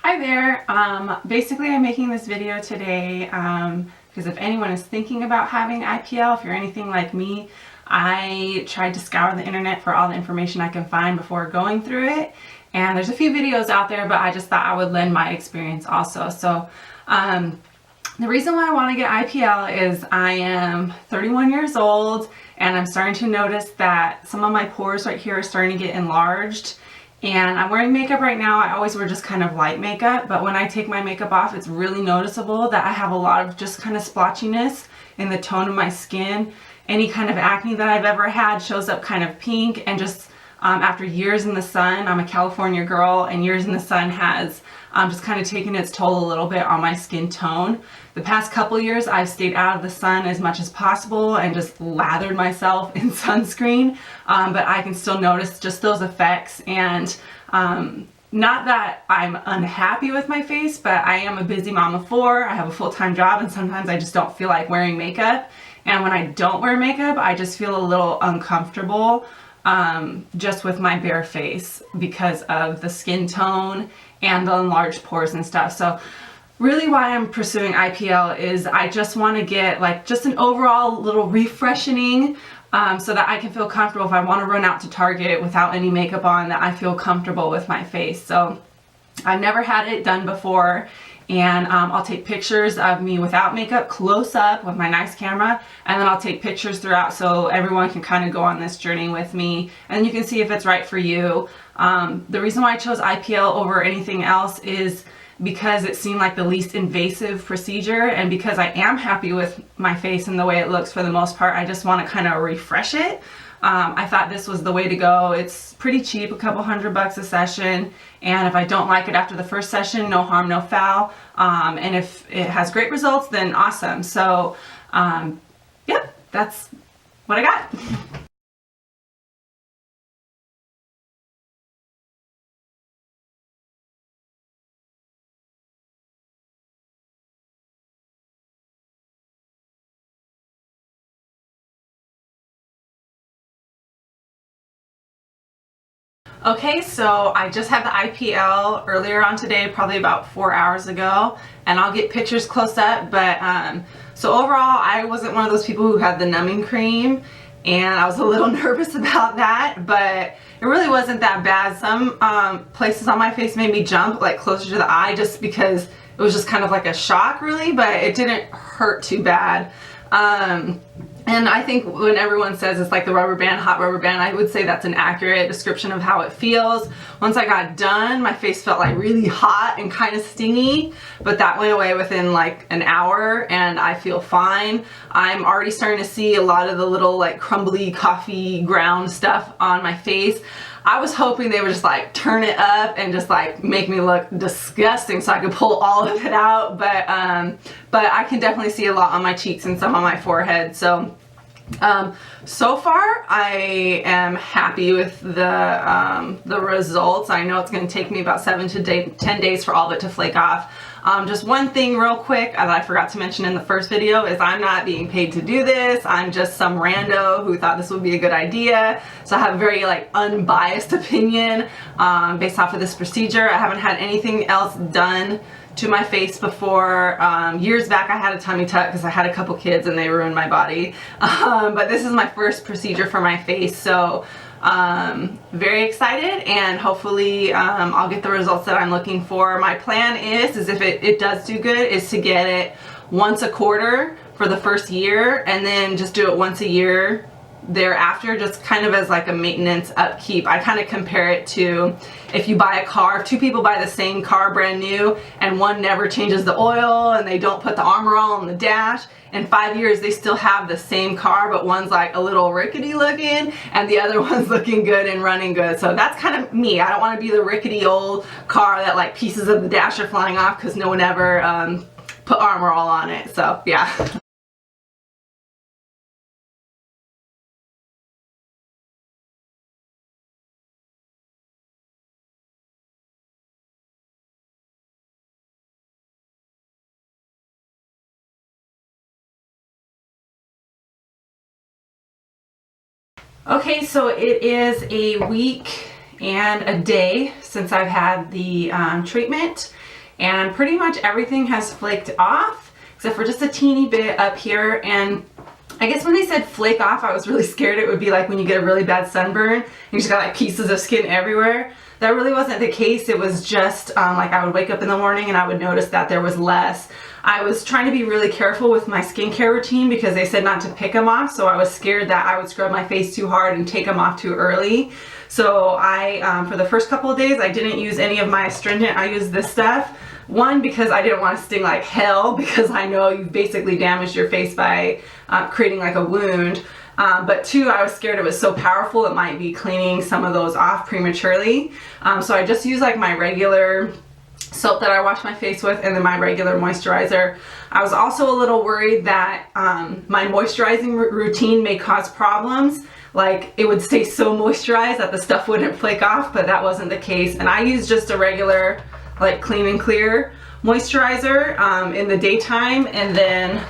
Hi there. Basically I'm making this video today because if anyone is thinking about having IPL, if you're anything like me, I tried to scour the internet for all the information I can find before going through it. And there's a few videos out there, but I just thought I would lend my experience also. So the reason why I want to get IPL is I am 31 years old and I'm starting to notice that some of my pores right here are starting to get enlarged. And I'm wearing makeup right now. I always wear just kind of light makeup, but when I take my makeup off, it's really noticeable that I have a lot of just kind of splotchiness in the tone of my skin. Any kind of acne that I've ever had shows up kind of pink, and just after years in the sun, I'm a California girl, and years in the sun has just kind of taken its toll a little bit on my skin tone. The past couple years, I've stayed out of the sun as much as possible and just lathered myself in sunscreen, but I can still notice just those effects. And not that I'm unhappy with my face, but I am a busy mom of four. I have a full-time job, and sometimes I just don't feel like wearing makeup. And when I don't wear makeup, I just feel a little uncomfortable just with my bare face because of the skin tone and the enlarged pores and stuff. So really why I'm pursuing IPL is I just want to get like just an overall little refreshing so that I can feel comfortable if I want to run out to Target without any makeup on, that I feel comfortable with my face. So I've never had it done before, and I'll take pictures of me without makeup close up with my nice camera, and then I'll take pictures throughout so everyone can kind of go on this journey with me and you can see if it's right for you. The reason why I chose IPL over anything else is because it seemed like the least invasive procedure, and because I am happy with my face and the way it looks for the most part. I just want to kind of refresh it. I thought this was the way to go. It's pretty cheap, a couple $100 a session, and if I don't like it after the first session, no harm, no foul. And if it has great results, then awesome. So, yep, that's what I got. Okay, so I just had the IPL earlier on today, probably about 4 hours ago, and I'll get pictures close up, but so overall I wasn't one of those people who had the numbing cream, and I was a little nervous about that, but it really wasn't that bad. Some places on my face made me jump like closer to the eye just because it was just kind of like a shock really, but it didn't hurt too bad. And I think when everyone says it's like the rubber band, hot rubber band, I would say that's an accurate description of how it feels. Once I got done, my face felt like really hot and kind of stingy, but that went away within like an hour and I feel fine. I'm already starting to see a lot of the little like crumbly coffee ground stuff on my face. I was hoping they would just like turn it up and just like make me look disgusting so I could pull all of it out, but I can definitely see a lot on my cheeks and some on my forehead. So so far I am happy with the results. I know it's going to take me about 7 to 10 days for all of it to flake off. Just one thing real quick that I forgot to mention in the first video is I'm not being paid to do this. I'm just some rando who thought this would be a good idea. So I have a very like unbiased opinion based off of this procedure. I haven't had anything else done to my face before. Years back I had a tummy tuck because I had a couple kids and they ruined my body. But this is my first procedure for my face, so very excited, and hopefully I'll get the results that I'm looking for. My plan is if it does do good, is to get it once a quarter for the first year and then just do it once a year thereafter, just kind of as like a maintenance upkeep. I kind of compare it to if you buy a car, if two people buy the same car brand new and one never changes the oil and they don't put the Armor All on the dash, in 5 years they still have the same car, but one's like a little rickety looking and the other one's looking good and running good. So that's kind of me. I don't want to be the rickety old car that like pieces of the dash are flying off because no one ever put Armor All on it. So yeah. Okay, so it is a week and a day since I've had the treatment, and pretty much everything has flaked off except for just a teeny bit up here. And I guess when they said flake off, I was really scared it would be like when you get a really bad sunburn, you just got like pieces of skin everywhere. That really wasn't the case. It was just like I would wake up in the morning and I would notice that there was less. I was trying to be really careful with my skincare routine because they said not to pick them off, so I was scared that I would scrub my face too hard and take them off too early. So I, for the first couple of days, I didn't use any of my astringent. I used this stuff. One, because I didn't want to sting like hell, because I know you've basically damaged your face by creating like a wound. But two, I was scared it was so powerful it might be cleaning some of those off prematurely. So I just use like my regular soap that I wash my face with and then my regular moisturizer. I was also a little worried that my moisturizing routine may cause problems. Like it would stay so moisturized that the stuff wouldn't flake off, but that wasn't the case. And I use just a regular like clean and clear moisturizer in the daytime, and then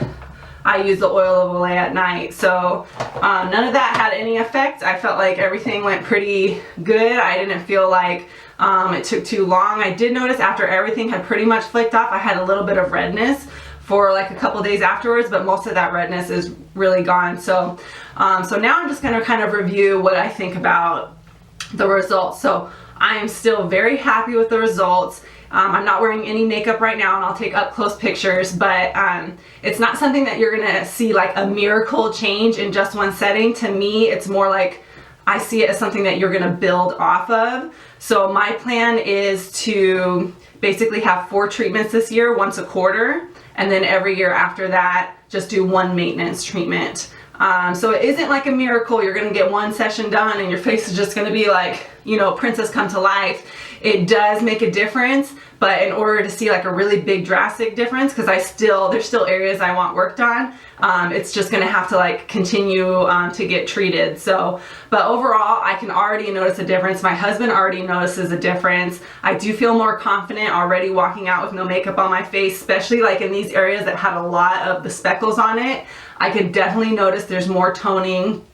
I use the oil of Olay at night. So none of that had any effect. I felt like everything went pretty good. I didn't feel like it took too long. I did notice after everything had pretty much flaked off, I had a little bit of redness for like a couple days afterwards, but most of that redness is really gone. So so now I'm just going to kind of review what I think about the results. So I am still very happy with the results. I'm not wearing any makeup right now, and I'll take up close pictures, but it's not something that you're gonna see like a miracle change in just one setting. To me, it's more like I see it as something that you're gonna build off of. So my plan is to basically have 4 treatments this year, once a quarter, and then every year after that, just do 1 maintenance treatment. So it isn't like a miracle. You're gonna get 1 session done and your face is just gonna be like, you know, princess come to life. It does make a difference, but in order to see like a really big drastic difference, because there's still areas I want worked on, it's just gonna have to like continue to get treated. So, but overall, I can already notice a difference. My husband already notices a difference. I do feel more confident already walking out with no makeup on my face, especially like in these areas that had a lot of the speckles on it. I could definitely notice there's more toning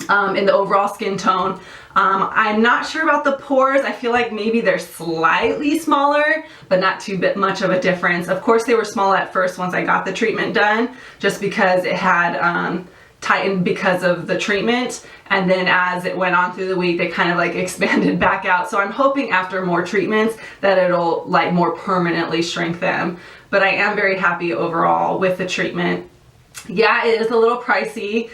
in the overall skin tone. I'm not sure about the pores. I feel like maybe they're slightly smaller, but not too much of a difference. Of course, they were small at first once I got the treatment done, just because it had tightened because of the treatment. And then as it went on through the week, they kind of like expanded back out. So I'm hoping after more treatments that it'll like more permanently shrink them. But I am very happy overall with the treatment. Yeah, it is a little pricey.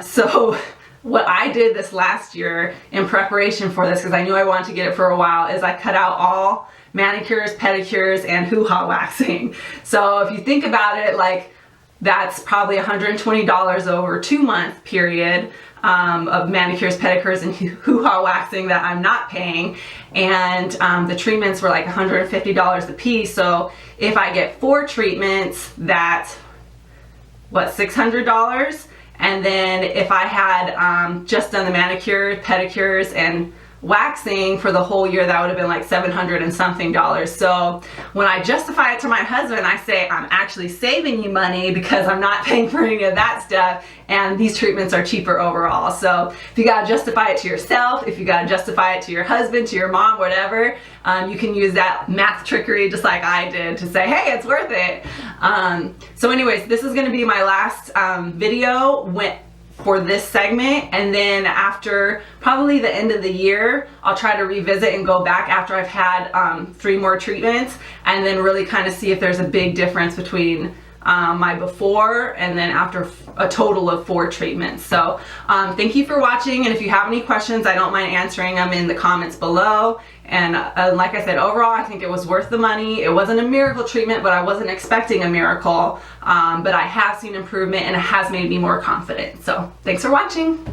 So what I did this last year in preparation for this, because I knew I wanted to get it for a while, is I cut out all manicures, pedicures, and hoo-ha waxing. So if you think about it, like that's probably $120 over a 2-month period of manicures, pedicures, and hoo-ha waxing that I'm not paying. And the treatments were like $150 a piece. So if I get 4 treatments, that's what, $600? And then if I had just done the manicure, pedicures, and waxing for the whole year, that would have been like $700 and something. So when I justify it to my husband, I say I'm actually saving you money because I'm not paying for any of that stuff, and these treatments are cheaper overall. So if you gotta justify it to yourself, if you gotta justify it to your husband, to your mom, whatever, you can use that math trickery just like I did to say, hey, it's worth it. So anyways, this is gonna be my last video for this segment, and then after probably the end of the year, I'll try to revisit and go back after I've had 3 more treatments, and then really kind of see if there's a big difference between my before and then after a total of 4 treatments. So thank you for watching, and if you have any questions, I don't mind answering them in the comments below. And like I said, overall, I think it was worth the money. It wasn't a miracle treatment, but I wasn't expecting a miracle. But I have seen improvement, and it has made me more confident. So thanks for watching.